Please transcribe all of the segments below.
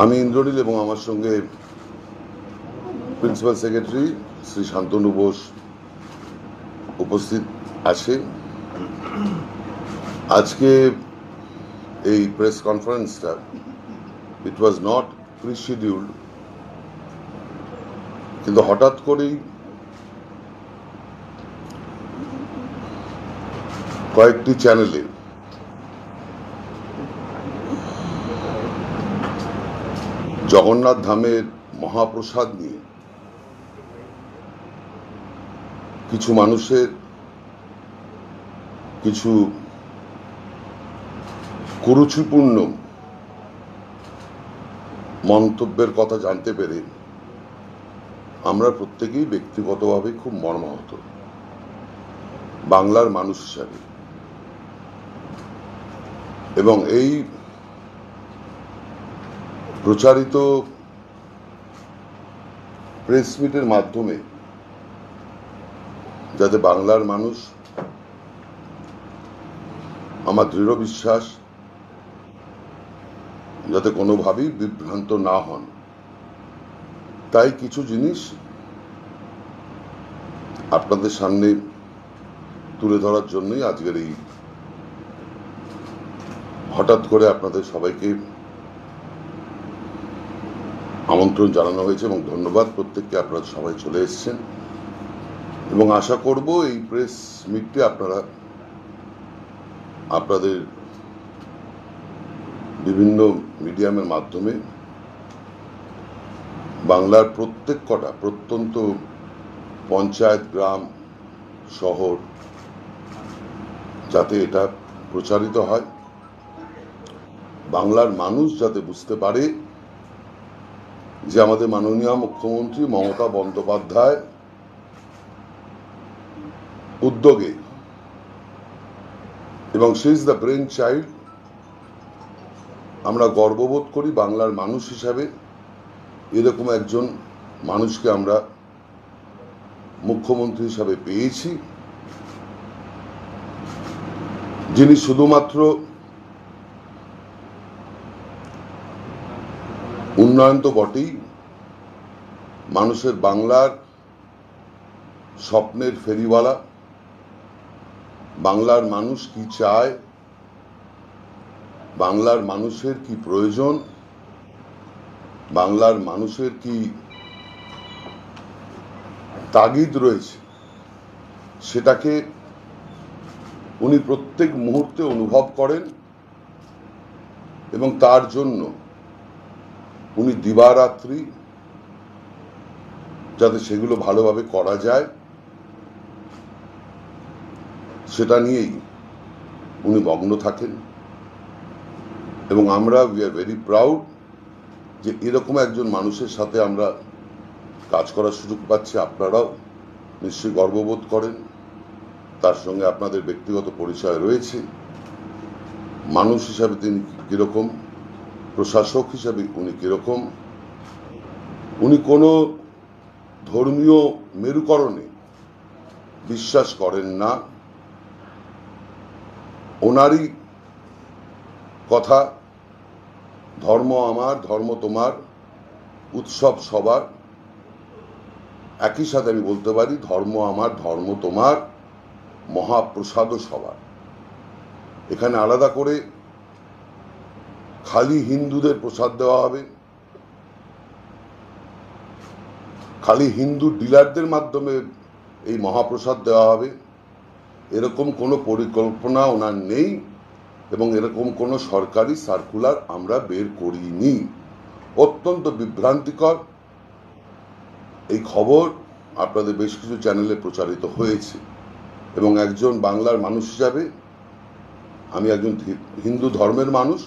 আমি ইন্দ্রনীল এবং আমার সঙ্গে প্রিন্সিপাল সেক্রেটারি শ্রী শান্তনু বোস উপস্থিত আছে। আজকে এই প্রেস কনফারেন্সটা ইট ওয়াজ নট প্রি-শিডিউলড, কিন্তু হঠাৎ করেই কয়েকটি চ্যানেলে জগন্নাথ ধামের মহাপ্রসাদ নিয়ে কিছু মানুষের কিছু কুরুচিপূর্ণ মন্তব্যের কথা জানতে পেরে আমরা প্রত্যেকেই ব্যক্তিগতভাবে খুব মর্মাহত বাংলার মানুষ হিসাবে। এবং এই প্রচারিত প্রেস মিটের মাধ্যমে যাতে বাংলার মানুষ, আমার দৃঢ় বিশ্বাস, যাতে কোনোভাবেই বিভ্রান্ত না হন, তাই কিছু জিনিস আপনাদের সামনে তুলে ধরার জন্যই আজকের এই হঠাৎ করে আপনাদের সবাইকে আমন্ত্রণ জানানো হয়েছে এবং ধন্যবাদ প্রত্যেককে। আপনারা সবাই চলে এসেছেন এবং আশা করব এই প্রেস মিটটি আপনারা আপনাদের বিভিন্ন মিডিয়ামের মাধ্যমে বাংলার প্রত্যেক কটা প্রত্যন্ত পঞ্চায়েত, গ্রাম, শহর যাতে এটা প্রচারিত হয়, বাংলার মানুষ যাতে বুঝতে পারে যে আমাদের মাননীয় মুখ্যমন্ত্রী মমতা বন্দ্যোপাধ্যায় উদ্যোগে, এবং she is the brain child, আমরা গর্ববোধ করি বাংলার মানুষ হিসাবে এরকম একজন মানুষকে আমরা মুখ্যমন্ত্রী হিসাবে পেয়েছি, যিনি শুধুমাত্র উন্নয়ন তো বটেই, মানুষের বাংলার স্বপ্নের ফেরিওয়ালা, বাংলার মানুষ কি চায়, বাংলার মানুষের কি প্রয়োজন, বাংলার মানুষের কি তাগিদ রয়েছে, সেটাকে উনি প্রত্যেক মুহূর্তে অনুভব করেন এবং তার জন্য উনি দিবারাত্রি যাতে সেগুলো ভালোভাবে করা যায় সেটা নিয়েই উনি মগ্ন থাকেন। এবং আমরা উই আর ভেরি প্রাউড যে এরকম একজন মানুষের সাথে আমরা কাজ করার সুযোগ পাচ্ছি। আপনারাও নিশ্চয়ই গর্ববোধ করেন, তার সঙ্গে আপনাদের ব্যক্তিগত পরিচয় রয়েছে। মানুষ হিসাবে তিনি কিরকম, প্রশাসক হিসাবে উনি কিরকম, উনি কোনো ধর্মীয় মেরুকরণে বিশ্বাস করেন না। ওনারই কথা, ধর্ম আমার, ধর্ম তোমার, উৎসব সবার। একই সাথে আমি বলতে পারি ধর্ম আমার, ধর্ম তোমার, মহাপ্রসাদও সবার। এখানে আলাদা করে খালি হিন্দুদের প্রসাদ দেওয়া হবে, খালি হিন্দু ডিলারদের মাধ্যমে এই মহাপ্রসাদ দেওয়া হবে, এরকম কোনো পরিকল্পনা ওনার নেই এবং এরকম কোনো সরকারি সার্কুলার আমরা বের করিনি। অত্যন্ত বিভ্রান্তিকর এই খবর আপনাদের বেশ কিছু চ্যানেলে প্রচারিত হয়েছে এবং একজন বাংলার মানুষ হিসাবে, আমি একজন হিন্দু ধর্মের মানুষ,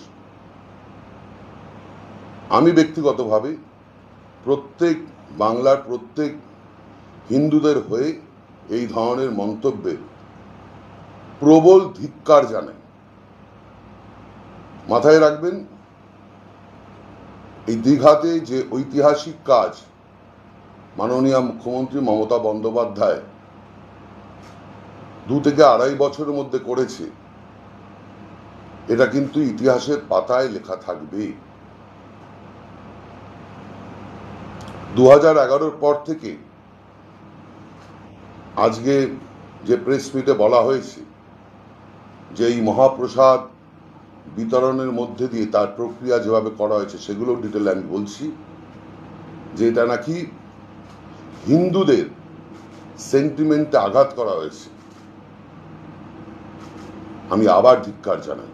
আমি ব্যক্তিগতভাবে প্রত্যেক বাংলার প্রত্যেক হিন্দুদের হয়ে এই ধরনের মন্তব্যে প্রবল ধিক্কার জানাই। মাথায় রাখবেন, এই দীঘাতে যে ঐতিহাসিক কাজ মাননীয় মুখ্যমন্ত্রী মমতা বন্দ্যোপাধ্যায় 2 থেকে 2.5 বছরের মধ্যে করেছে, এটা কিন্তু ইতিহাসের পাতায় লেখা থাকবে। 2011 পর থেকে আজকে যে প্রেস মিটে বলা হয়েছে যে এই মহাপ্রসাদ বিতরণের মধ্যে দিয়ে তার প্রক্রিয়া যেভাবে করা হয়েছে সেগুলো ডিটেল আমি বলছি, যে এটা নাকি হিন্দুদের সেন্টিমেন্টে আঘাত করা হয়েছে। আমি আবার ধিক্কার জানাই।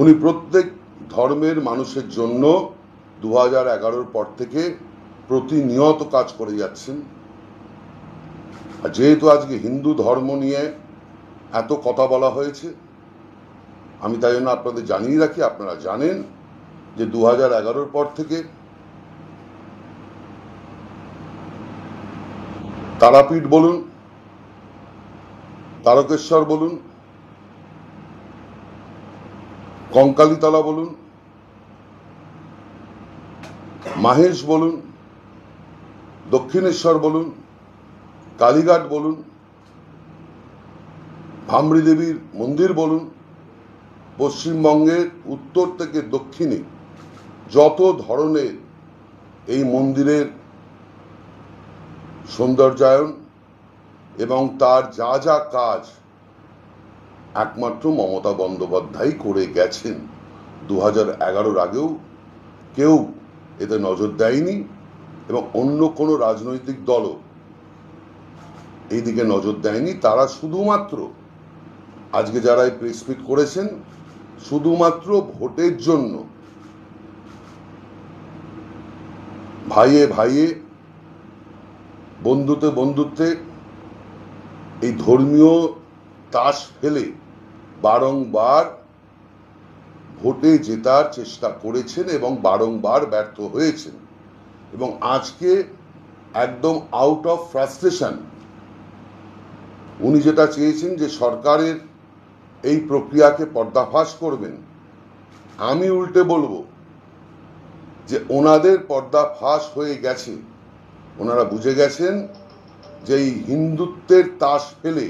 উনি প্রত্যেক ধর্মের মানুষের জন্য 2011 পর থেকে প্রতিনিয়ত কাজ করে যাচ্ছেন। আর যেহেতু আজকে হিন্দু ধর্ম নিয়ে এত কথা বলা হয়েছে, আমি তাই জন্য আপনাদের জানিয়ে রাখি, আপনারা জানেন যে 2011 পর থেকে তারাপীঠ বলুন, তারকেশ্বর বলুন, কঙ্কালীতলা বলুন, মাহেশ বলুন, দক্ষিণেশ্বর বলুন, কালীঘাট বলুন, ভামরি দেবীর মন্দির বলুন, পশ্চিমবঙ্গের উত্তর থেকে দক্ষিণে যত ধরনের এই মন্দিরের সৌন্দর্যায়ন এবং তার যা যা কাজ একমাত্র মমতা বন্দ্যোপাধ্যায় করে গেছেন। 2011 আগেও কেউ এতে নজর দেয়নি এবং অন্য কোনো রাজনৈতিক দলও এই দিকে নজর দেয়নি। তারা শুধুমাত্র আজকে যারা এই প্রেস মিট করেছেন শুধুমাত্র ভোটের জন্য ভাইয়ে ভাইয়ে, বন্ধুত্বে বন্ধুত্বে এই ধর্মীয় তাস ফেলে বারংবার ভোটে জেতার চেষ্টা করেছেন এবং বারংবার ব্যর্থ হয়েছেন। এবং আজকে একদম আউট অফ ফ্রাস্ট্রেশন উনি যেটা চেয়েছেন যে সরকারের এই প্রক্রিয়াকে পর্দাফাশ করবেন, আমি উল্টে বলবো যে ওনাদের পর্দাফাশ হয়ে গেছে। ওনারা বুঝে গেছেন যে এই হিন্দুত্বের তাস ফেলে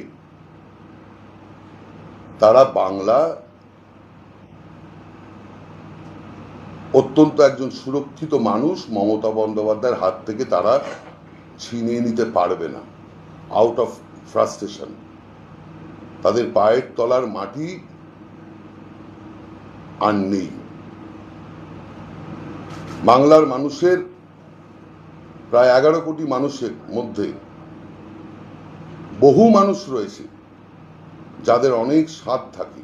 তারা বাংলা অত্যন্ত একজন সুরক্ষিত মানুষ মমতা বন্দ্যোপাধ্যায়ের হাত থেকে তারা ছিনিয়ে নিতে পারবে না। আউট অফ ফ্রাস্ট্রেশন তাদের পায়ের তলার মাটি আর নেই। বাংলার মানুষের প্রায় 11 কোটি মানুষের মধ্যে বহু মানুষ রয়েছে যাদের অনেক স্বাদ থাকে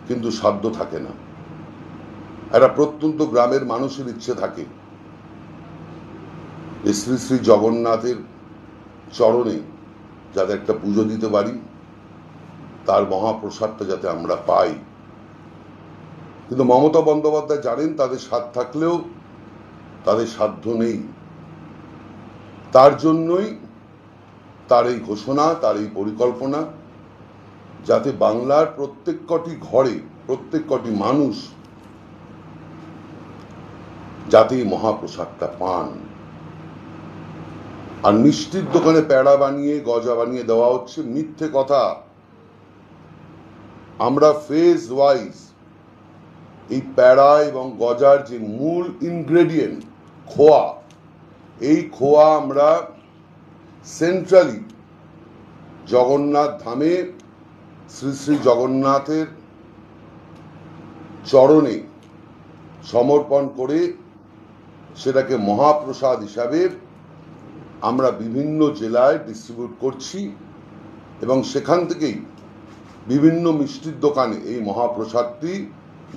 কিন্তু সাধ্য থাকে না। একটা প্রত্যন্ত গ্রামের মানুষের ইচ্ছে থাকে শ্রী শ্রী জগন্নাথের চরণে যাতে একটা পুজো দিতে পারি, তার মহাপ্রসাদটা যাতে আমরা পাই। কিন্তু মমতা বন্দ্যোপাধ্যায় জানেন তাদের স্বাদ থাকলেও তাদের সাধ্য নেই। তার জন্যই তার এই ঘোষণা, তার এই পরিকল্পনা যাতে বাংলার প্রত্যেক কটি ঘরে প্রত্যেক কটি মানুষ যাতে এই মহাপ্রসাদটা পান। আর মিষ্টির দোকানে প্যাড়া বানিয়ে গজা বানিয়ে দেওয়া হচ্ছে, মিথ্যে কথা। আমরা ফেজ ওয়াইজ এই প্যাড়া এবং গজার যে মূল ইনগ্রেডিয়েন্ট খোয়া, এই খোয়া আমরা সেন্ট্রালি জগন্নাথ ধামে শ্রী শ্রী জগন্নাথের চরণে সমর্পণ করে সেটাকে মহাপ্রসাদ হিসাবে আমরা বিভিন্ন জেলায় ডিস্ট্রিবিউট করছি এবং সেখান থেকেই বিভিন্ন মিষ্টির দোকানে এই মহাপ্রসাদটি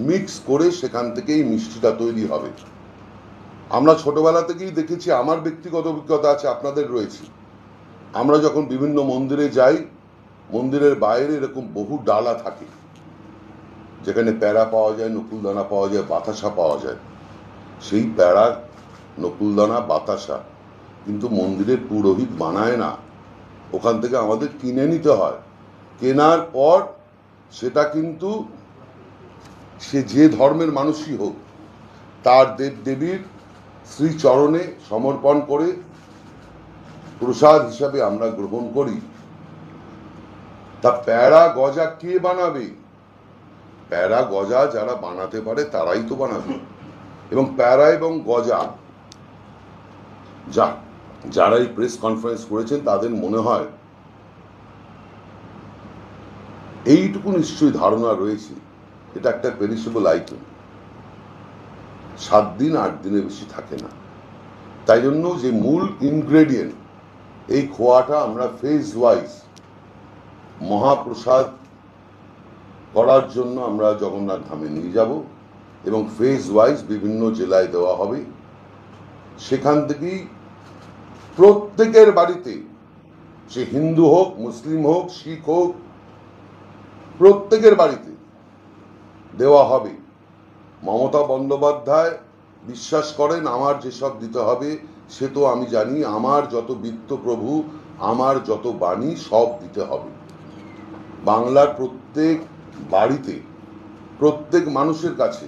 মিক্স করে সেখান থেকেই মিষ্টিটা তৈরি হবে। আমরা ছোটবেলা থেকেই দেখেছি, আমার ব্যক্তিগত অভিজ্ঞতা আছে, আপনাদের রয়েছে। আমরা যখন বিভিন্ন মন্দিরে যাই, মন্দিরের বাইরে এরকম বহু ডালা থাকে যেখানে প্যাড়া পাওয়া যায়, নকুলদানা পাওয়া যায়, বাতাসা পাওয়া যায়। সেই প্যাড়া, নকুলদানা, বাতাসা কিন্তু মন্দিরের পুরোহিত বানায় না, ওখান থেকে আমাদের কিনে নিতে হয়। কেনার পর সেটা কিন্তু সে যে ধর্মের মানুষই হোক তার দেব দেবীর শ্রীচরণে সমর্পণ করে প্রসাদ হিসাবে আমরা গ্রহণ করি। তা প্যাড়া গজা কে বানাবে? প্যাড়া গজা যারা বানাতে পারে তারাই তো বানাবে। এবং প্যাড়া এবং গজা যারা এই প্রেস কনফারেন্স করেছেন তাদের মনে হয় এইটুকু নিশ্চয়ই ধারণা রয়েছে এটা একটা পেরিশেবল আইটেম, 7 দিন 8 দিনের বেশি থাকে না। তাই জন্য যে মূল ইনগ্রেডিয়েন্ট এই খোয়াটা আমরা ফেজ ওয়াইজ মহাপ্রসাদ করার জন্য আমরা জগন্নাথ ধামে নিয়ে যাব এবং ফেজ ওয়াইজ বিভিন্ন জেলায় দেওয়া হবে। সেখান থেকেই প্রত্যেকের বাড়িতে, সে হিন্দু হোক, মুসলিম হোক, শিখ হোক, প্রত্যেকের বাড়িতে দেওয়া হবে। মমতা বন্দ্যোপাধ্যায় বিশ্বাস করেন আমার যেসব দিতে হবে সে তো আমি জানি, আমার যত বিত্ত প্রভু, আমার যত বাণী সব দিতে হবে। বাংলার প্রত্যেক বাড়িতে, প্রত্যেক মানুষের কাছে,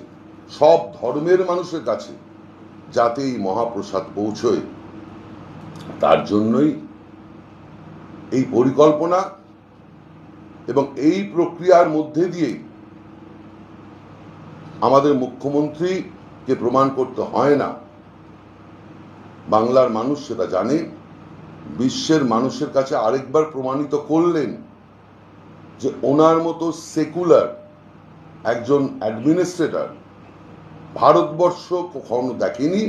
সব ধর্মের মানুষের কাছে যাতে এই মহাপ্রসাদ পৌঁছয়, তার জন্যই এই পরিকল্পনা। এবং এই প্রক্রিয়ার মধ্যে দিয়ে আমাদের মুখ্যমন্ত্রীকে প্রমাণ করতে হয় না, বাংলার মানুষ সেটা জানে। বিশ্বের মানুষের কাছে আরেকবার প্রমাণিত করলেন যে ওনার মতো সেকুলার একজন অ্যাডমিনিস্ট্রেটর ভারতবর্ষ কখনো দেখেনি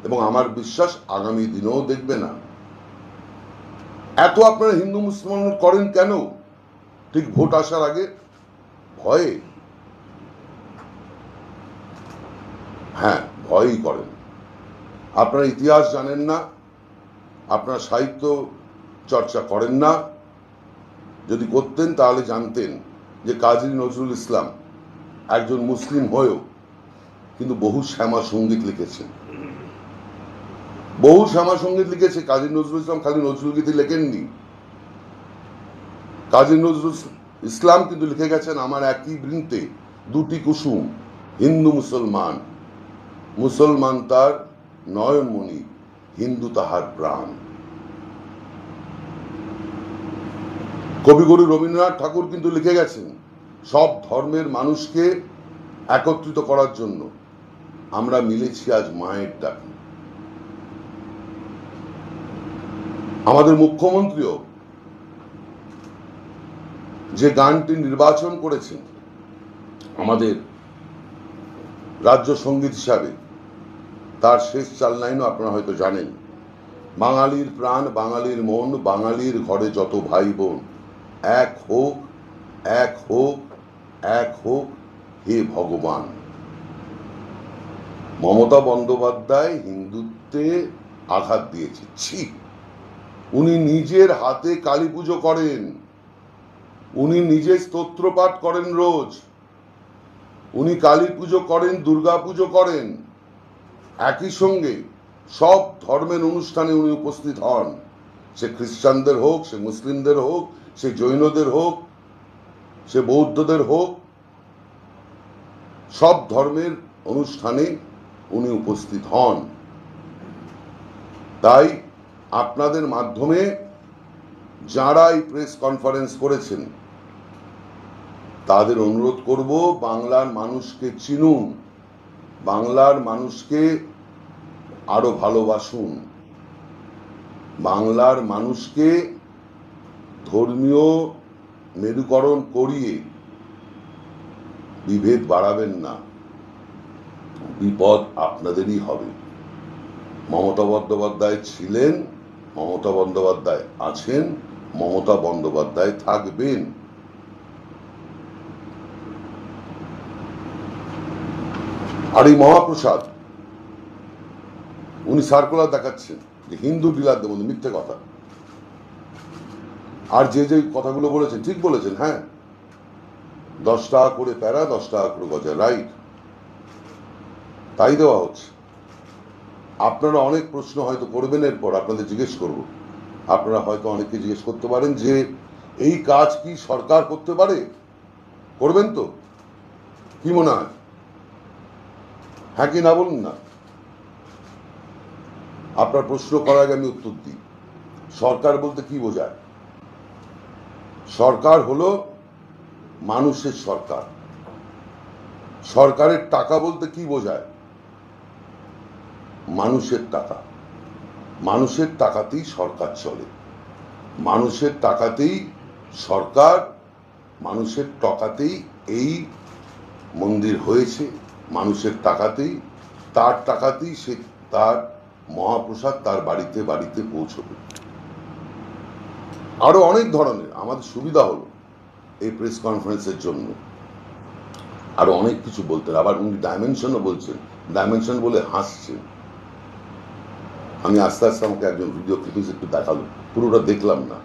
এবং আমার বিশ্বাস আগামী দিনেও দেখবে না। এত আপনারা হিন্দু মুসলমান করেন কেন? ঠিক ভোট আসার আগে ভয়ে, হ্যাঁ ভয়ই করেন। আপনারা ইতিহাস জানেন না, আপনারা সাহিত্য চর্চা করেন না। যদি করতেন তাহলে জানতেন যে কাজী নজরুল ইসলাম একজন মুসলিম হয়েও কিন্তু বহু শ্যামা সঙ্গীত লিখেছেন, বহু শ্যামা সঙ্গীত লিখেছে। কাজী নজরুল ইসলাম খালি নজরুল গীতি লেখেননি, কাজী নজরুল ইসলাম কিন্তু লিখে গেছেন আমার একই বৃন্তে দুটি কুসুম, হিন্দু মুসলমান, মুসলমান তার নয়নমণি, হিন্দু তাহার প্রাণ। কবিগুরু রবীন্দ্রনাথ ঠাকুর কিন্তু লিখে গেছেন সব ধর্মের মানুষকে একত্রিত করার জন্য আমরা মিলেছি আজ মায়ের ডাকে। আমাদের মুখ্যমন্ত্রীও যে গানটি নির্বাচন করেছেন আমাদের রাজ্য সঙ্গীত হিসাবে, তার শেষ 4 লাইনও আপনারা হয়তো জানেন। বাঙালির প্রাণ, বাঙালির মন, বাঙালির ঘরে যত ভাই বোন, এক হোক, এক হোক, এক হোক হে ভগবান। মমতা বন্দ্যোপাধ্যায় হিন্দুত্বে আঘাত দিয়েছে। ছি, উনি নিজের হাতে কালী পুজো করেন, উনি নিজে স্তোত্র পাঠ করেন রোজ, উনি কালী পুজো করেন, দুর্গা পুজো করেন, একই সঙ্গে সব ধর্মের অনুষ্ঠানে উনি উপস্থিত হন। সে খ্রিস্টানদের হোক, সে মুসলিমদের হোক, সে জৈনদের হোক, সে বৌদ্ধদের হোক, সব ধর্মের অনুষ্ঠানে উনি উপস্থিত হন। তাই আপনাদের মাধ্যমে যারা এই প্রেস কনফারেন্স করেছেন তাদের অনুরোধ করব, বাংলার মানুষকে চিনুন, বাংলার মানুষকে আরো ভালোবাসুন, বাংলার মানুষকে ধর্মীয় মেরুকরণ করিয়ে বিভেদ বাড়াবেন না, বিপদ আপনাদেরই হবে। মমতা বন্দ্যোপাধ্যায় ছিলেন, মমতা বন্দ্যোপাধ্যায় আছেন, মমতা বন্দ্যোপাধ্যায় থাকবেন। আর এই মহাপ্রসাদ উনি সার্কুলার দেখাচ্ছেন যে হিন্দু ডিলারদের মধ্যে, মিথ্যে কথা। আর যে যে কথাগুলো বলেছেন ঠিক বলেছেন, হ্যাঁ 10 টাকা করে প্যারা, 10 টাকা করে গজা, রাইট, তাই দেওয়া হচ্ছে। আপনারা অনেক প্রশ্ন হয়তো করবেন, এরপর আপনাদের জিজ্ঞেস করব। আপনারা হয়তো অনেকে জিজ্ঞেস করতে পারেন যে এই কাজ কি সরকার করতে পারে? করবেন তো? কি মনে হয়? হ্যাঁ কি না বলুন না। আপনার প্রশ্ন করার আগে আমি উত্তর দিই। সরকার বলতে কি বোঝায়? সরকার হলো মানুষের সরকার। সরকারের টাকা বলতে কি বোঝায়? মানুষের টাকা। মানুষের টাকাতেই সরকার চলে, মানুষের টাকাতেই সরকার, মানুষের টাকাতেই এই মন্দির হয়েছে, মানুষের টাকাতেই, তার টাকাতেই সে তার মহাপ্রসাদ তার বাড়িতে বাড়িতে পৌঁছবে। আরো অনেক ধরনের আমাদের সুবিধা হলো এই প্রেস কনফারেন্সের জন্য, আরো অনেক কিছু বলতেন। আবার উনি ডাইমেনশনও বলছেন, ডাইমেনশন বলে হাসছেন। আমি আস্তে আস্তে আমাকে একজন ভিডিও ক্লিপিংস একটু দেখালো, পুরোটা দেখলাম না,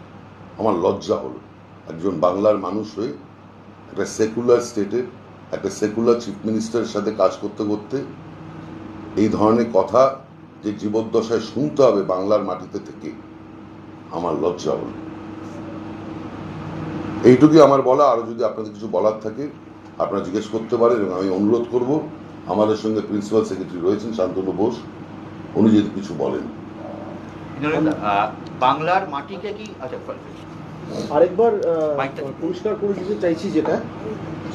আমার লজ্জা হলো। একজন বাংলার মানুষ হয়ে একটা সেকুলার স্টেটের একটা সেকুলার চিফ মিনিস্টারের সাথে কাজ করতে করতে এই ধরনের কথা যে জীবদ্দশায় শুনতে হবে বাংলার মাটিতে থেকে, আমার লজ্জা হলো। এইটুকুই আমার বলা। আরো যদি আপনাদের কিছু বলার থাকে আপনারা জিজ্ঞেস করতে পারেন, এবং আমি অনুরোধ করব আমাদের সঙ্গে প্রিন্সিপাল সেক্রেটারি রয়েছেন শান্তনু বোস, উনি যদি কিছু বলেন। বাংলার মাটিকে কি আরেকবার পরিষ্কার করে দিতে চাইছি,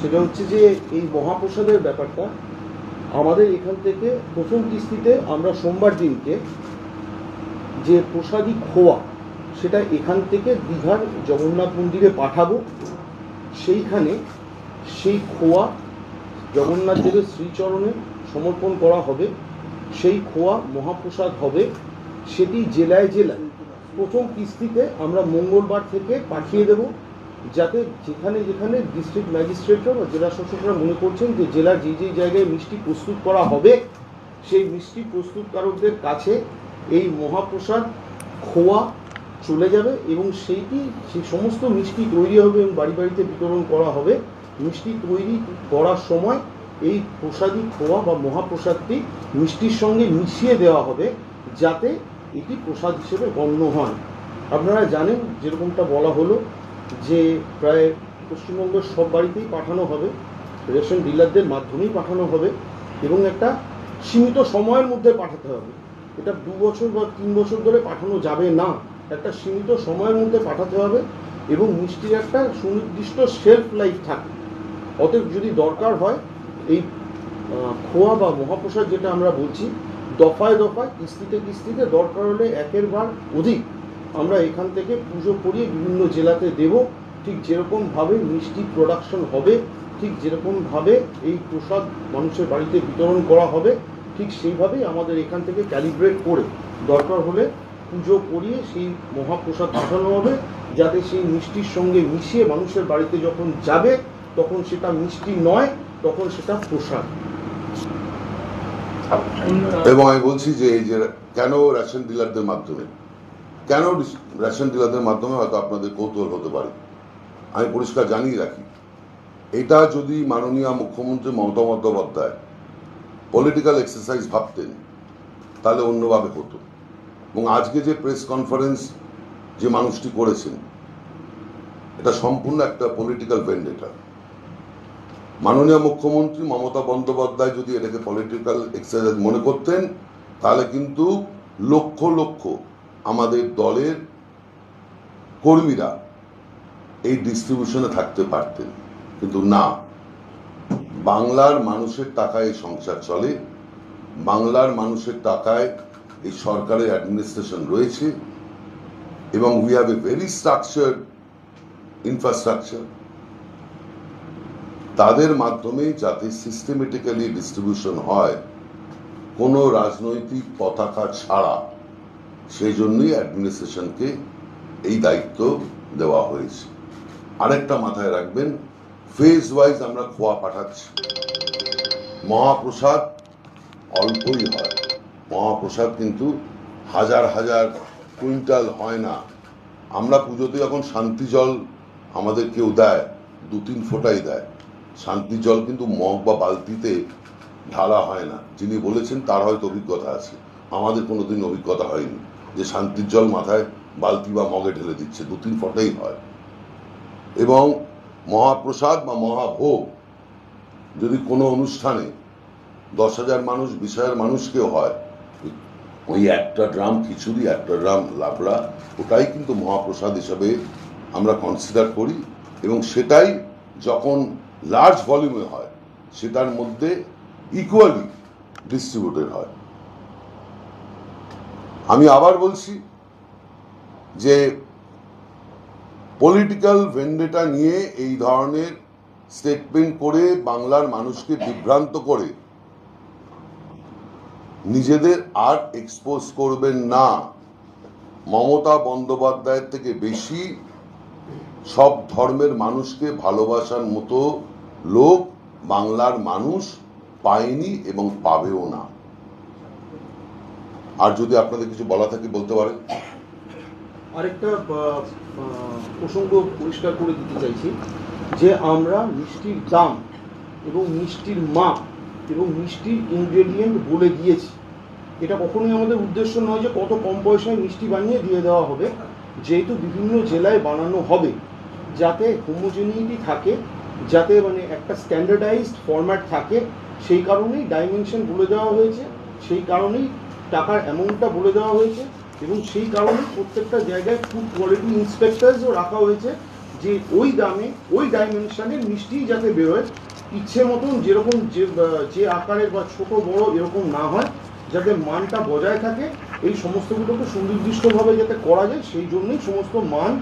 সেটা হচ্ছে যে এই মহাপ্রসাদের ব্যাপারটা আমাদের এখান থেকে প্রথম কিস্তিতে আমরা সোমবার দিনকে যে প্রসাদী খোয়া সেটা এখান থেকে দীঘার জগন্নাথ মন্দিরে পাঠাবো। সেইখানে সেই খোয়া জগন্নাথ দেবের শ্রীচরণে সমর্পণ করা হবে, সেই খোয়া মহাপ্রসাদ হবে। সেটি জেলায় জেলায় প্রথম কিস্তিতে আমরা মঙ্গলবার থেকে পাঠিয়ে দেব, যাতে যেখানে যেখানে ডিস্ট্রিক্ট ম্যাজিস্ট্রেটরা বা জেলা শাসকরা মনে করছেন যে জেলার যে যে জায়গায় মিষ্টি প্রস্তুত করা হবে সেই মিষ্টি প্রস্তুতকারকদের কাছে এই মহাপ্রসাদ খোয়া চলে যাবে, এবং সেই সমস্ত মিষ্টি তৈরি হবে এবং বাড়ি বাড়িতে বিতরণ করা হবে। মিষ্টি তৈরি করার সময় এই প্রসাদী খোয়া বা মহাপ্রসাদটি মিষ্টির সঙ্গে মিশিয়ে দেওয়া হবে, যাতে এটি প্রসাদ হিসেবে গণ্য হয়। আপনারা জানেন, যেরকমটা বলা হলো, যে প্রায় পশ্চিমবঙ্গের সব বাড়িতেই পাঠানো হবে, রেশন ডিলারদের মাধ্যমেই পাঠানো হবে, এবং একটা সীমিত সময়ের মধ্যে পাঠাতে হবে। এটা 2 বছর বা 3 বছর ধরে পাঠানো যাবে না, একটা সীমিত সময়ের মধ্যে পাঠাতে হবে, এবং মিষ্টির একটা সুনির্দিষ্ট শেলফ লাইফ থাকে। অতএব যদি দরকার হয় এই খোয়া বা মহাপ্রসাদ যেটা আমরা বলছি, দফায় দফায় কিস্তিতে কিস্তিতে দরকার হলে একের বার অধিক আমরা এখান থেকে পুজো করিয়ে বিভিন্ন জেলাতে দেব। ঠিক যেরকমভাবে মিষ্টি প্রোডাকশন হবে, ঠিক যেরকমভাবে এই প্রসাদ মানুষের বাড়িতে বিতরণ করা হবে, ঠিক সেইভাবেই আমাদের এখান থেকে ক্যালিব্রেট করে দরকার হলে পুজো করিয়ে সেই মহাপ্রসাদ পাঠানো হবে, যাতে সেই মিষ্টির সঙ্গে মিশিয়ে মানুষের বাড়িতে যখন যাবে তখন সেটা মিষ্টি নয়, তখন সেটা প্রসাদ। এবং আমি বলছি যে এই যে কেন রেশন ডিলারদের মাধ্যমে, কেন রেশন ডিলারদের মাধ্যমে, হয়তো আপনাদের কৌতূহল হতে পারে। আমি পরিষ্কার জানিয়ে রাখি, এটা যদি মাননীয় মুখ্যমন্ত্রী মমতা বন্দ্যোপাধ্যায় পলিটিক্যাল এক্সারসাইজ ভাবতেন তাহলে অন্যভাবে হতো। এবং আজকে যে প্রেস কনফারেন্স যে মানুষটি করেছেন, এটা সম্পূর্ণ একটা পলিটিক্যাল ভেন্ডেটা। মাননীয় মুখ্যমন্ত্রী মমতা বন্দ্যোপাধ্যায় যদি এটাকে পলিটিক্যাল এক্সারসাইজ মনে করতেন, তাহলে কিন্তু লক্ষ লক্ষ আমাদের দলের কর্মীরা এই ডিস্ট্রিবিউশনে থাকতে পারতেন, কিন্তু না। বাংলার মানুষের টাকায় এই সংসার চলে, বাংলার মানুষের টাকায় এই সরকারের অ্যাডমিনিস্ট্রেশন রয়েছে, এবং we have a very structured infrastructure. তাদের মাধ্যমে যাতে সিস্টেমেটিক্যালি ডিস্ট্রিবিউশন হয় কোনো রাজনৈতিক পতাকা ছাড়া, সেই জন্যই অ্যাডমিনিস্ট্রেশনকে এই দায়িত্ব দেওয়া হয়েছে। আরেকটা মাথায় রাখবেন, ফেজ ওয়াইজ আমরা খোয়া পাঠাচ্ছি। মহাপ্রসাদ অল্পই হয়, মহাপ্রসাদ কিন্তু হাজার হাজার কুইন্টাল হয় না। আমরা পুজোতে যখন শান্তি জল আমাদের কেউ দেয়, 2-3 ফোঁটাই দেয়। শান্তি জল কিন্তু মগ বা বালতিতে ঢালা হয় না। যিনি বলেছেন তার হয়তো অভিজ্ঞতা আছে, আমাদের কোনোদিন অভিজ্ঞতা হয়নি যে শান্তির জল মাথায় বালতি বা মগে ঢেলে দিচ্ছে, 2-3 ফোঁটাই হয়। এবং মহাপ্রসাদ বা মহাভোগ যদি কোনো অনুষ্ঠানে 10,000 মানুষ 20,000 মানুষকেও হয়, ওই একটা ড্রাম খিচুড়ি, একটা ড্রাম লাবড়া, ওটাই কিন্তু মহাপ্রসাদ হিসাবে আমরা কনসিডার করি। এবং সেটাই যখন লার্জ ভলিউমে হয়, সেটার মধ্যে ইকুয়ালি ডিস্ট্রিবিউটেড হয়। আমি আবার বলছি যে পলিটিক্যাল ভেন্ডেটা নিয়ে এই ধরনের স্টেটমেন্ট করে বাংলার মানুষকে বিভ্রান্ত করে নিজেদের আর এক্সপোজ করবেন না। মমতা বন্দ্যোপাধ্যায়ের থেকে বেশি সব ধর্মের মানুষকে ভালোবাসার মতো লোক বাংলার মানুষ পায়নি এবং পাবেও না। আর যদি আপনাদের কিছু বলা থাকে বলতে পারেন। আরেকটা প্রসঙ্গ পরিষ্কার করে দিতে চাইছি যে আমরা মিষ্টির দাম এবং মিষ্টির মাপ এবং মিষ্টির ইনগ্রেডিয়েন্ট বলে দিয়েছি। এটা কখনোই আমাদের উদ্দেশ্য নয় যে কত কম পয়সায় মিষ্টি বানিয়ে দিয়ে দেওয়া হবে, যেহেতু বিভিন্ন জেলায় বানানো হবে, যাতে হোমোজেনিটি থাকে, যাতে মানে একটা স্ট্যান্ডার্ডাইজড ফরম্যাট থাকে, সেই কারণেই ডাইমেনশন বলে দেওয়া হয়েছে, সেই কারণেই টাকার অ্যামাউন্টটা বলে দেওয়া হয়েছে, এবং সেই কারণে প্রত্যেকটা জায়গায় ফুড কোয়ালিটি ইন্সপেক্টরসও রাখা হয়েছে যে ওই দামে ওই ডাইমেনশনের মিষ্টি যাতে বেরোয়, ইচ্ছে মতন যেরকম যে আকারের বা ছোট বড় এরকম না হয়, যাতে মানটা বজায় থাকে। এই সমস্তগুলোকে সুনির্দিষ্টভাবে যাতে করা যায়, সেই জন্যই সমস্ত মান,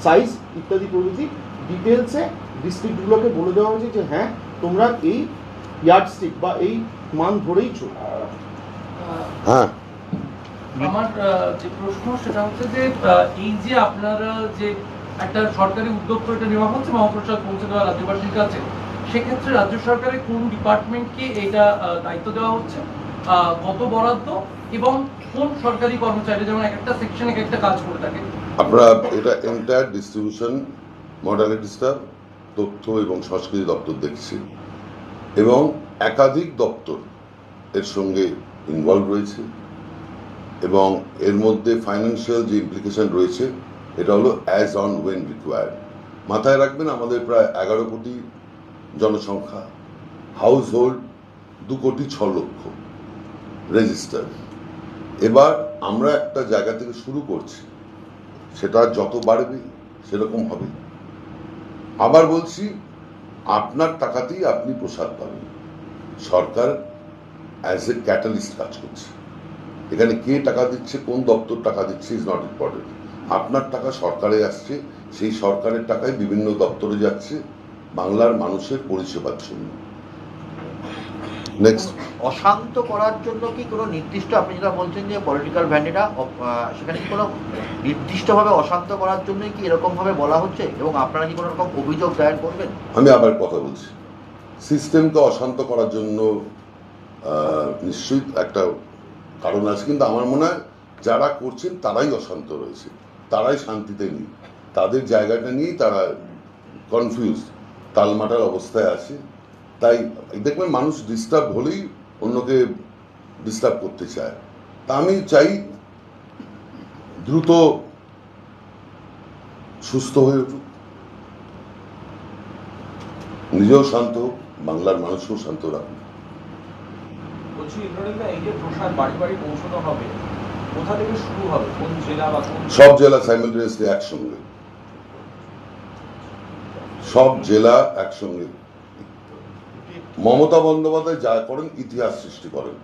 সাইজ ইত্যাদি প্রভৃতি ডিটেলসে ডিস্ট্রিক্টগুলোকে বলে দেওয়া হয়েছে যে হ্যাঁ তোমরা এই ইয়ার্ডস্টিক বা এই মান ধরেই চলো। হ্যাঁ, আমার যে প্রশ্ন সেটা হচ্ছে যে এই যে আপনারা যে একটা সরকারি উদ্যোগ এটা নেওয়া হচ্ছে মহাপ্রসাদ পৌঁছে দেওয়া রাজ্যবাসীর কাছে, সেক্ষেত্রে রাজ্য সরকারের কোন ডিপার্টমেন্টকে এটা দায়িত্ব দেওয়া হচ্ছে, কত বরাদ্দ এবং কোন সরকারি কর্মচারী, যেমন এক একটা সেকশনে এক একটা কাজ করে থাকে? আমরা এটা এন্টায়ার ডিস্ট্রিবিউশন মডালিটিসটা তথ্য এবং সংস্কৃতি দপ্তর দেখছি এবং একাধিক দপ্তর এর সঙ্গে ইনভলভ রয়েছে এবং এর মধ্যে ফাইন্যান্সিয়াল যে ইমপ্লিকেশন রয়েছে এটা হলো অ্যাজ অন ওয়েন রিকোয়ার্ড। মাথায় রাখবেন আমাদের প্রায় 11 কোটি জনসংখ্যা, হাউস হোল্ড 2,06,00,000 রেজিস্টার। এবার আমরা একটা জায়গা থেকে শুরু করছি, সেটা যত বাড়বে সেরকম হবে। আবার বলছি, আপনার টাকাতেই আপনি প্রসাদ পাবেন। সরকার অ্যাজ এ ক্যাটালিস্ট কাজ করছে। এখানে কে টাকা দিচ্ছে, কোন দপ্তর টাকা দিচ্ছে ইজ নট ইম্পর্টেন্ট। আপনার টাকা সরকারে আসছে, সেই সরকারের টাকায় বিভিন্ন দপ্তরে যাচ্ছে বাংলার মানুষের পরিষেবার জন্য। নেক্সট, অশান্ত করার জন্য কি কোনো নির্দিষ্ট, আপনি যেটা বলছেন যে পলিটিক্যাল ভ্যান্ডেটা, সেখানে কি কোনো নির্দিষ্টভাবে অশান্ত করার জন্যই কি এরকমভাবে বলা হচ্ছে এবং আপনারা কি কোনো রকম অভিযোগ দায়ের করবেন? আমি আবার কথা বলছি, সিস্টেমকে অশান্ত করার জন্য নিশ্চয়ই একটা কারণ আছে, কিন্তু আমার মনে হয় যারা করছেন তারাই অশান্ত রয়েছে, তারাই শান্তিতে নেই, তাদের জায়গাটা নিয়েই তারা কনফিউজ, তালমাটার অবস্থায় আছে। তাই দেখবেন মানুষ ডিস্টার্ব হলেই অন্যকে ডিস্টার্ব করতে চায়। তা আমি চাই দ্রুত সুস্থ হয়ে উঠুক, নিজেও শান্ত হোক, বাংলার মানুষকেও শান্ত রাখুন। বলছি ইন্দ্রনীল, এই যে প্রসাদ বাড়ি বাড়ি পৌঁছানো হবে, কোথা থেকে শুরু হবে, কোন জেলা বা কোন? সব জেলা সাইমালটেনিয়াসলি একসঙ্গে, সব জেলা একসঙ্গে। মমতা বন্দ্যোপাধ্যায় যা করেন ইতিহাস সৃষ্টি করেন,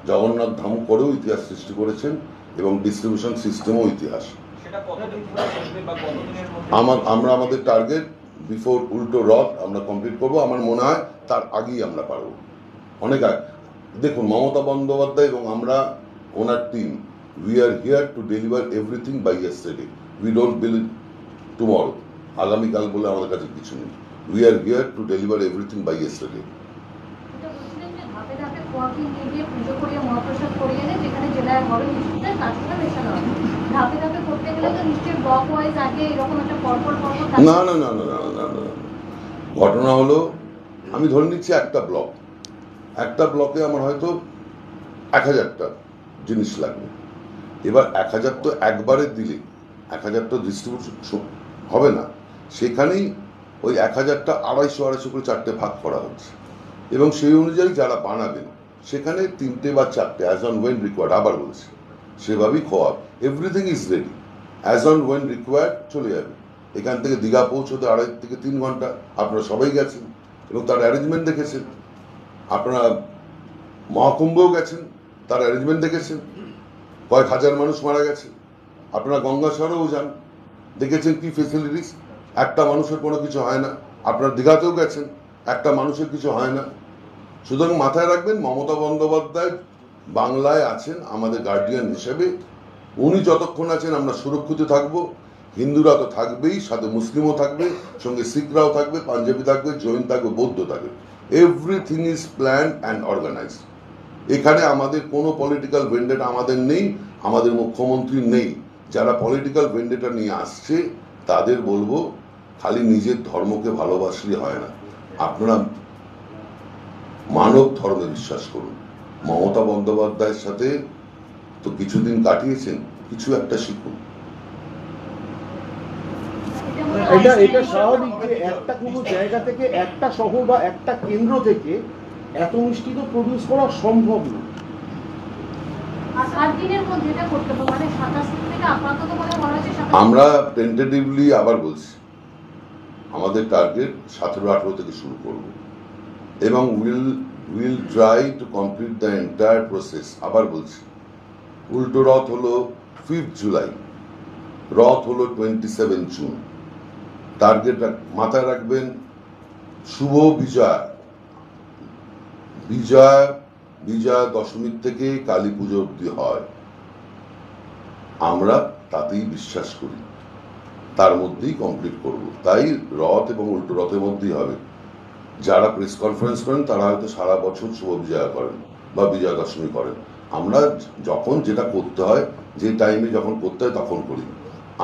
জগন্নাথ ধাম করেও ইতিহাস সৃষ্টি করেছেন এবং ডিস্ট্রিবিউশন সিস্টেমও ইতিহাস। আমরা আমাদের টার্গেট বিফোর উল্টো রথ আমরা কমপ্লিট করবো। আমার মনে হয় তার আগেই আমরা পারবো, অনেক আগে। দেখুন, মমতা বন্দ্যোপাধ্যায় এবং আমরা, ওনার team, we are here to deliver everything by yesterday. We don't believe tomorrow, আগামীকাল বলে আমাদের কাছে কিছু নেই। We are here to deliver everything by yesterday. না না না না না না, ঘটনা হলো আমি ধরে নিচ্ছি একটা ব্লকে আমার হয়তো 1000টা জিনিস লাগবে। এবার 1000 তো একবারে দিলে 1000 তো ডিস্ট্রিবিউশন হবে না, সেখানেই ওই 1000টা 250 করে 4টে ভাগ করা হচ্ছে এবং সেই অনুযায়ী যারা বানাবেন সেখানে 3টে বা 4টে অ্যাজ অন ওয়েন রিকোয়ার্ড, আবার বলছি সেভাবেই খাওয়া। Everything is ready, as and when required চলে যাবে। এখান থেকে দীঘা পৌঁছতে 2.5 থেকে 3 ঘন্টা। আপনারা সবাই গেছেন এবং তার অ্যারেঞ্জমেন্ট দেখেছেন, আপনারা মহাকুম্ভেও গেছেন, তার অ্যারেঞ্জমেন্ট দেখেছেন। কয়েক হাজার মানুষ মারা গেছে। আপনারা গঙ্গাসাগরেও যান, দেখেছেন কি ফেসিলিটিস, একটা মানুষের কোনো কিছু হয় না। আপনারা দীঘাতেও গেছেন, একটা মানুষের কিছু হয় না। সুতরাং মাথায় রাখবেন, মমতা বন্দ্যোপাধ্যায় বাংলায় আছেন আমাদের গার্ডিয়ান হিসেবে। উনি যতক্ষণ আছেন আমরা সুরক্ষিত থাকবো। হিন্দুরা তো থাকবেই, সাথে মুসলিমও থাকবে, সঙ্গে শিখরাও থাকবে, পাঞ্জাবি থাকবে, জৈন থাকবে, বৌদ্ধ থাকবে। Everything is planned and organized. এখানে আমাদের কোনো পলিটিক্যাল ভেন্ডেটা আমাদের নেই, আমাদের মুখ্যমন্ত্রী নেই। যারা পলিটিক্যাল ভেন্ডেটা নিয়ে আসছে তাদের বলবো, খালি নিজের ধর্মকে ভালোবাসলে হয় না, আপনারা মানব ধর্মে বিশ্বাস করুন। মমতা বন্দ্যোপাধ্যায়ের সাথে তো কিছুদিন কাটিয়েছেন, কিছু একটা শিখুন। এটা স্বাভাবিক যে একটা কোনো জায়গা থেকে, একটা শহর বা একটা কেন্দ্র থেকে এত মিষ্টি তো প্রডিউস করা সম্ভব না। আমরা টেন্টেটিভলি আবার বলছি, আমাদের টার্গেট 17-18 থেকে শুরু করব এবং will try to complete the entire process. আবার বলছি, উল্টো রথ হলো 5 জুলাই, রথ হলো 27 জুন। টার্গেট মাথায় রাখবেন, শুভ বিজয়া দশমীর থেকে কালী পুজো অব্দি হয়, আমরা তাতেই বিশ্বাস করি, তার মধ্যেই কমপ্লিট করব। তাই রথ এবং উল্টো রথের মধ্যেই হবে। যারা প্রেস কনফারেন্স করেন তারা হয়তো সারা বছর শুভ বিজয়া করেন বা বিজয়া দশমী করেন। আমরা যখন যেটা করতে হয়, যে টাইমে যখন করতে হয় তখন করি।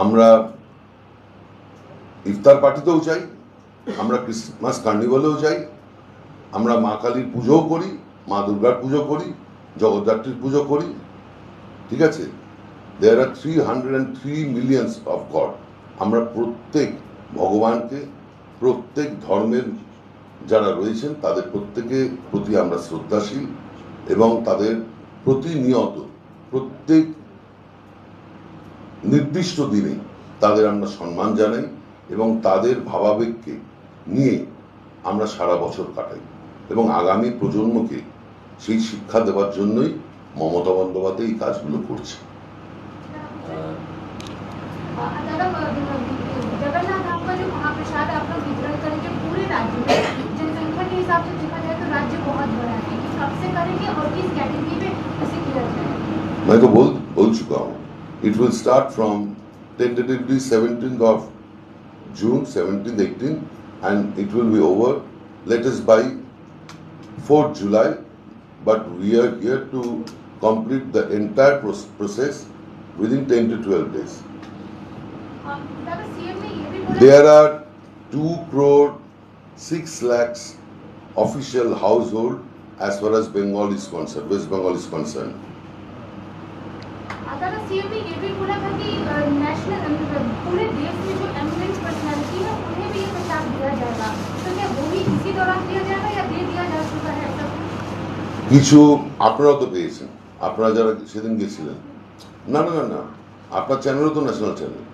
আমরা ইফতার পার্টিতেও যাই, আমরা ক্রিসমাস কার্নিভালেও যাই, আমরা মা কালীর পুজোও করি, মা দুর্গার পুজো করি, জগদ্ধাত্রীর পুজো করি। ঠিক আছে, দেয়ার আর 303 মিলিয়ন্স অফ গড। আমরা প্রত্যেক ভগবানকে, প্রত্যেক ধর্মের যারা রয়েছেন তাদের প্রত্যেকের প্রতি আমরা শ্রদ্ধাশীল এবং তাদের প্রতিনিয়ত প্রত্যেক নির্দিষ্ট দিনে তাদের আমরা সম্মান জানাই এবং তাদের ভাবাবেগকে নিয়ে আমরা সারা বছর কাটাই এবং আগামী প্রজন্মকে সেই শিক্ষা দেওয়ার জন্যই মমতা বন্দ্যোপাধ্যায় এই কাজগুলো করছে। जगन्नाथ धाम का जो महाप्रसाद आप लोग वितरण करेंगे पूरे राज्य में, जनसंख्या के हिसाब से देखा जाए तो राज्य बहुत बड़ा है, किस कब से करेंगे और किस कैटेगरी में कैसे किया जाएगा? मैं तो बोल चुका हूँ। It will start from tentatively 17th of June, 17th, 18th, and it will be over latest by 4th July. But we are here to complete the entire process within 10 to 12 days. There are 2,06,00,000 official household as far as Bengal is concerned, West Bengal is concerned. CM ने ये भी बोला था कि national पूरे देश में जो एमिनेंट पर्सनालिटी है उन्हें भी ये प्रसाद दिया जाएगा, तो क्या वो भी इसी दौरान दिया जाएगा या दे दिया जा चुका है? কিছু আপনারাও তো পেয়েছেন, আপনারা যারা সেদিন গেছিলেন। না না না না, আপনার চ্যানেলও তো ন্যাশনাল চ্যানেল,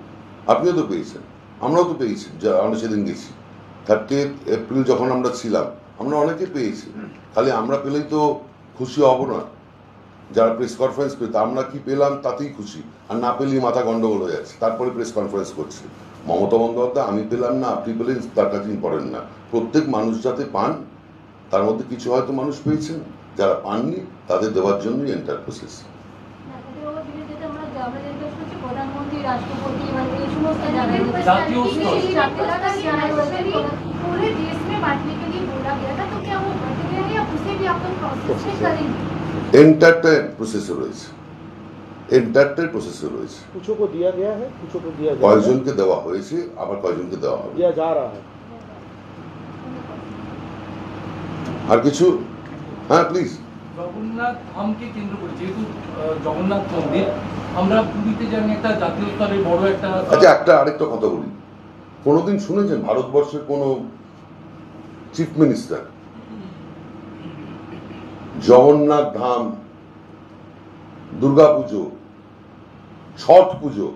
আপনিও তো পেয়েছেন, আমরাও তো পেয়েছি। আমরা সেদিন গেছি 30 এপ্রিল যখন আমরা ছিলাম, আমরা অনেকে পেয়েছি। খালি আমরা পেলেই তো খুশি হব না, যারা প্রেস কনফারেন্স পেত, আমরা কি পেলাম তাতেই খুশি, আর না পেলেই মাথা গন্ডগোল হয়ে যাচ্ছে, তারপরে প্রেস কনফারেন্স করছে। মমতা বন্দ্যোপাধ্যায় আমি পেলাম না আপনি পেলেন তার কাছে ইম্পর্টেন্ট না, প্রত্যেক মানুষ যাতে পান, তার মধ্যে কিছু হয়তো মানুষ পেয়েছেন, যারা পাননি তাদের দেওয়ার জন্যই এন্টার প্রসেস। প্রধানমন্ত্রী, রাষ্ট্রপতি মানে এই সমস্ত জাতীয় স্তরে पूरे देश में बांटने के लिए बोला गया था, तो क्या वो बट गया है या उसे भी आप लोग प्रोसेस में करेंगे? एंटायर प्रोसेस রয়েছে, এন্টারটাই প্রসেসে রয়েছে। कुछ को दिया गया है, कुछ को दिया गया है, কয়েকজনকে দেওয়া হয়েছে, আবার কয়েকজনকে দেওয়া হবে, दिया जा रहा है। আর কিছু? হ্যাঁ প্লিজ। জগন্নাথ ধামকে কেন্দ্র করে, যেহেতু জগন্নাথ মন্দির, আমরা পুরীতে জানি একটা জাতীয় স্তরে বড় একটা। আচ্ছা, আরেকটা কথা বলি, কোনোদিন শুনেছেন ভারতবর্ষের কোন চিফ মিনিস্টার জগন্নাথ ধাম, দুর্গা পুজো, ছট পুজো,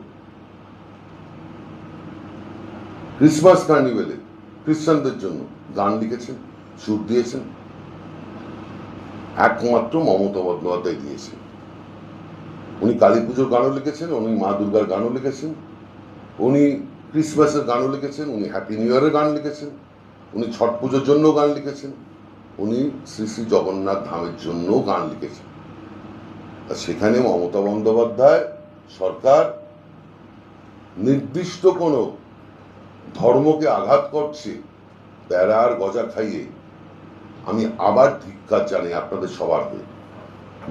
ক্রিসমাস কার্নিভেলে খ্রিস্টানদের জন্য গান লিখেছেন, সুর দিয়েছেন? একমাত্র মমতা বন্দ্যোপাধ্যায় দিয়েছেন। উনি কালী পুজোর গানও লিখেছেন, উনি মা দুর্গার গানও লিখেছেন, উনি ক্রিসমাসের গানও লিখেছেন, উনি হ্যাপি নিউ ইয়ারের গান লিখেছেন, উনি ছট পুজোর জন্য গান লিখেছেন, উনি শ্রী শ্রী জগন্নাথ ধামের জন্য গান লিখেছেন। আর সেখানে মমতা বন্দ্যোপাধ্যায় সরকার নির্দিষ্ট কোনো ধর্মকে আঘাত করছে প্যারা আর গজা খাইয়ে আমি আবার ধিক্কার জানি আপনাদের সবার হয়ে।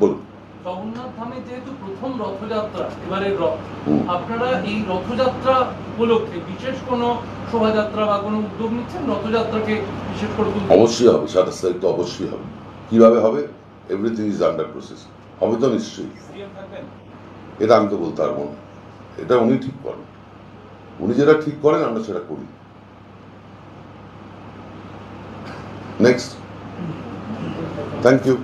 বলুন। জগন্নাথ ধামে যেহেতু প্রথম রথযাত্রা এবারে আপনারা এই রথযাত্রা উপলক্ষে বিশেষ কোনো শোভাযাত্রা বা কোনো উদ্যোগ নিচ্ছেন রথযাত্রাকে বিশেষ করে? অবশ্যই হবে, 27 তারিখ তো অবশ্যই হবে। কিভাবে হবে? Everything is under process. হবে তো নিশ্চয়ই। এটা আমি তো বলতে পারবো না, এটা উনি ঠিক করেন। উনি যেটা ঠিক করেন আমরা সেটা করি। নেক্সট। Thank you.